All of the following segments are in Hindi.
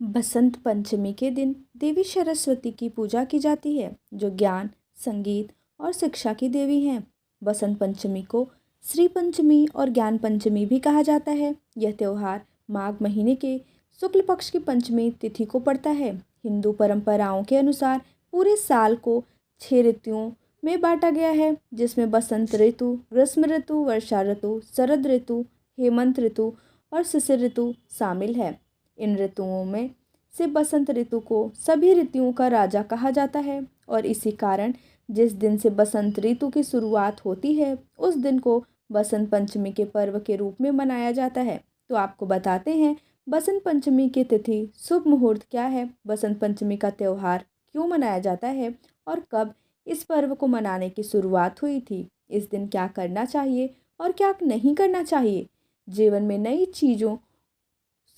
बसंत पंचमी के दिन देवी सरस्वती की पूजा की जाती है, जो ज्ञान, संगीत और शिक्षा की देवी हैं। बसंत पंचमी को श्री पंचमी और ज्ञान पंचमी भी कहा जाता है। यह त्यौहार माघ महीने के शुक्ल पक्ष की पंचमी तिथि को पड़ता है। हिंदू परंपराओं के अनुसार पूरे साल को 6 ऋतुओं में बांटा गया है, जिसमें बसंत ऋतु, ग्रीष्म ऋतु, वर्षा ऋतु, शरद ऋतु, हेमंत ऋतु और शिशिर ऋतु शामिल है। इन ऋतुओं में से बसंत ऋतु को सभी ऋतुओं का राजा कहा जाता है और इसी कारण जिस दिन से बसंत ऋतु की शुरुआत होती है, उस दिन को बसंत पंचमी के पर्व के रूप में मनाया जाता है। तो आपको बताते हैं बसंत पंचमी की तिथि, शुभ मुहूर्त क्या है, बसंत पंचमी का त्यौहार क्यों मनाया जाता है और कब इस पर्व को मनाने की शुरुआत हुई थी। इस दिन क्या करना चाहिए और क्या नहीं करना चाहिए। जीवन में नई चीज़ों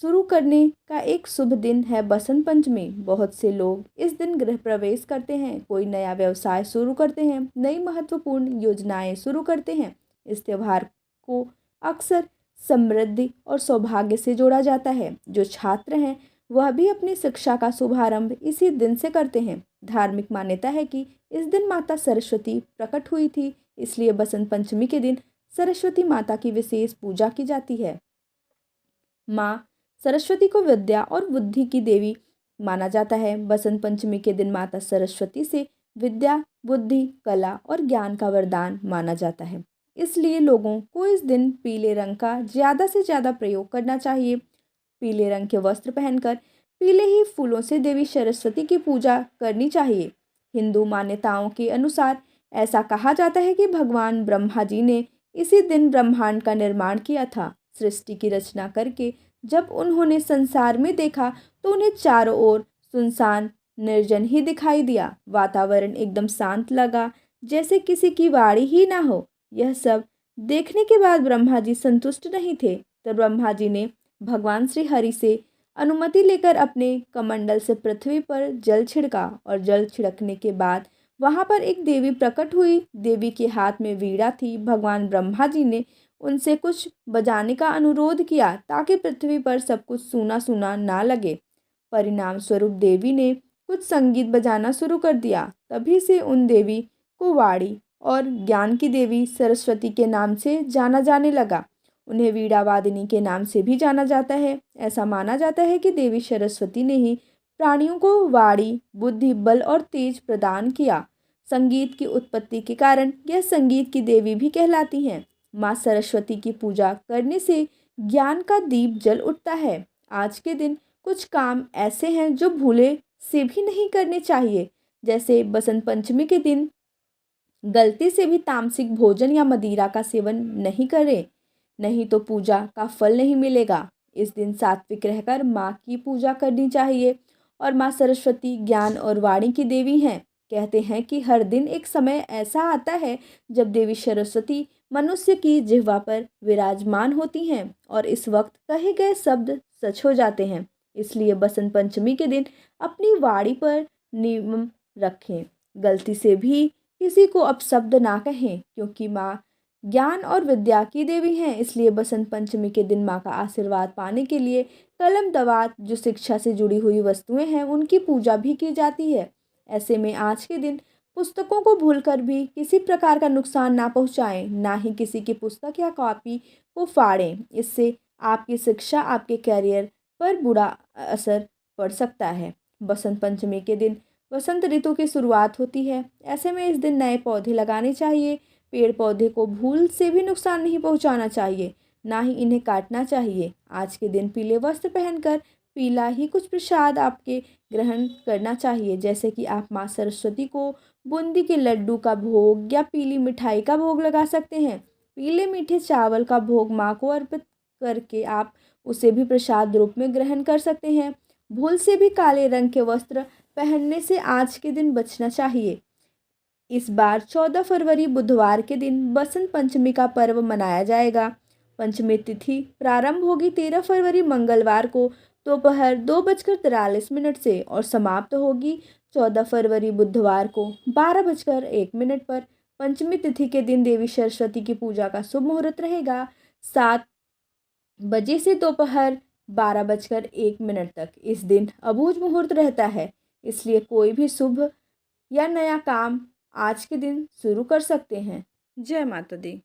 शुरू करने का एक शुभ दिन है बसंत पंचमी। बहुत से लोग इस दिन गृह प्रवेश करते हैं, कोई नया व्यवसाय शुरू करते हैं, नई महत्वपूर्ण योजनाएं शुरू करते हैं। इस त्यौहार को अक्सर समृद्धि और सौभाग्य से जोड़ा जाता है। जो छात्र हैं वह भी अपनी शिक्षा का शुभारंभ इसी दिन से करते हैं। धार्मिक मान्यता है कि इस दिन माता सरस्वती प्रकट हुई थी, इसलिए बसंत पंचमी के दिन सरस्वती माता की विशेष पूजा की जाती है। माँ सरस्वती को विद्या और बुद्धि की देवी माना जाता है। बसंत पंचमी के दिन माता सरस्वती से विद्या, बुद्धि, कला और ज्ञान का वरदान माना जाता है। इसलिए लोगों को इस दिन पीले रंग का ज़्यादा से ज़्यादा प्रयोग करना चाहिए। पीले रंग के वस्त्र पहनकर पीले ही फूलों से देवी सरस्वती की पूजा करनी चाहिए। हिंदू मान्यताओं के अनुसार ऐसा कहा जाता है कि भगवान ब्रह्मा जी ने इसी दिन ब्रह्मांड का निर्माण किया था। सृष्टि की रचना करके जब उन्होंने संसार में देखा तो उन्हें चारों ओर सुनसान, निर्जन ही दिखाई दिया। वातावरण एकदम शांत लगा, जैसे किसी की वाणी ही ना हो। यह सब देखने के बाद ब्रह्मा जी संतुष्ट नहीं थे, तो ब्रह्मा जी ने भगवान श्री हरि से अनुमति लेकर अपने कमंडल से पृथ्वी पर जल छिड़का और जल छिड़कने के बाद वहां पर एक देवी प्रकट हुई। देवी के हाथ में वीणा थी। भगवान ब्रह्मा जी ने उनसे कुछ बजाने का अनुरोध किया ताकि पृथ्वी पर सब कुछ सूना सूना ना लगे। परिणाम स्वरूप देवी ने कुछ संगीत बजाना शुरू कर दिया। तभी से उन देवी को वाणी और ज्ञान की देवी सरस्वती के नाम से जाना जाने लगा। उन्हें वीणा वादिनी के नाम से भी जाना जाता है। ऐसा माना जाता है कि देवी सरस्वती ने ही प्राणियों को वाणी, बुद्धि, बल और तेज प्रदान किया। संगीत की उत्पत्ति के कारण यह संगीत की देवी भी कहलाती हैं। माँ सरस्वती की पूजा करने से ज्ञान का दीप जल उठता है। आज के दिन कुछ काम ऐसे हैं जो भूले से भी नहीं करने चाहिए, जैसे बसंत पंचमी के दिन गलती से भी तामसिक भोजन या मदिरा का सेवन नहीं करें, नहीं तो पूजा का फल नहीं मिलेगा। इस दिन सात्विक रहकर माँ की पूजा करनी चाहिए और माँ सरस्वती ज्ञान और वाणी की देवी हैं। कहते हैं कि हर दिन एक समय ऐसा आता है जब देवी सरस्वती मनुष्य की जिह्वा पर विराजमान होती हैं और इस वक्त कहे गए शब्द सच हो जाते हैं। इसलिए बसंत पंचमी के दिन अपनी वाणी पर नियम रखें, गलती से भी किसी को अपशब्द ना कहें, क्योंकि माँ ज्ञान और विद्या की देवी हैं। इसलिए बसंत पंचमी के दिन माँ का आशीर्वाद पाने के लिए कलम, दवात, जो शिक्षा से जुड़ी हुई वस्तुएं हैं, उनकी पूजा भी की जाती है। ऐसे में आज के दिन पुस्तकों को भूलकर भी किसी प्रकार का नुकसान ना पहुंचाएं, ना ही किसी की पुस्तक या कॉपी को फाड़ें। इससे आपकी शिक्षा, आपके करियर पर बुरा असर पड़ सकता है। बसंत पंचमी के दिन वसंत ऋतु की शुरुआत होती है। ऐसे में इस दिन नए पौधे लगाने चाहिए। पेड़ पौधे को भूल से भी नुकसान नहीं पहुंचाना चाहिए, ना ही इन्हें काटना चाहिए। आज के दिन पीले वस्त्र पहनकर पीला ही कुछ प्रसाद आपके ग्रहण करना चाहिए, जैसे कि आप माँ सरस्वती को बूंदी के लड्डू का भोग या पीली मिठाई का भोग लगा सकते हैं। पीले मीठे चावल का भोग माँ को अर्पित करके आप उसे भी प्रसाद रूप में ग्रहण कर सकते हैं। भूल से भी काले रंग के वस्त्र पहनने से आज के दिन बचना चाहिए। इस बार 14 फरवरी बुधवार के दिन बसंत पंचमी का पर्व मनाया जाएगा। पंचमी तिथि प्रारंभ होगी 13 फरवरी मंगलवार को दोपहर 2:43 से और समाप्त होगी 14 फरवरी बुधवार को 12:01 पर। पंचमी तिथि के दिन देवी सरस्वती की पूजा का शुभ मुहूर्त रहेगा 7 बजे से दोपहर 12:01 तक। इस दिन अबूझ मुहूर्त रहता है, इसलिए कोई भी शुभ या नया काम आज के दिन शुरू कर सकते हैं। जय माता दी।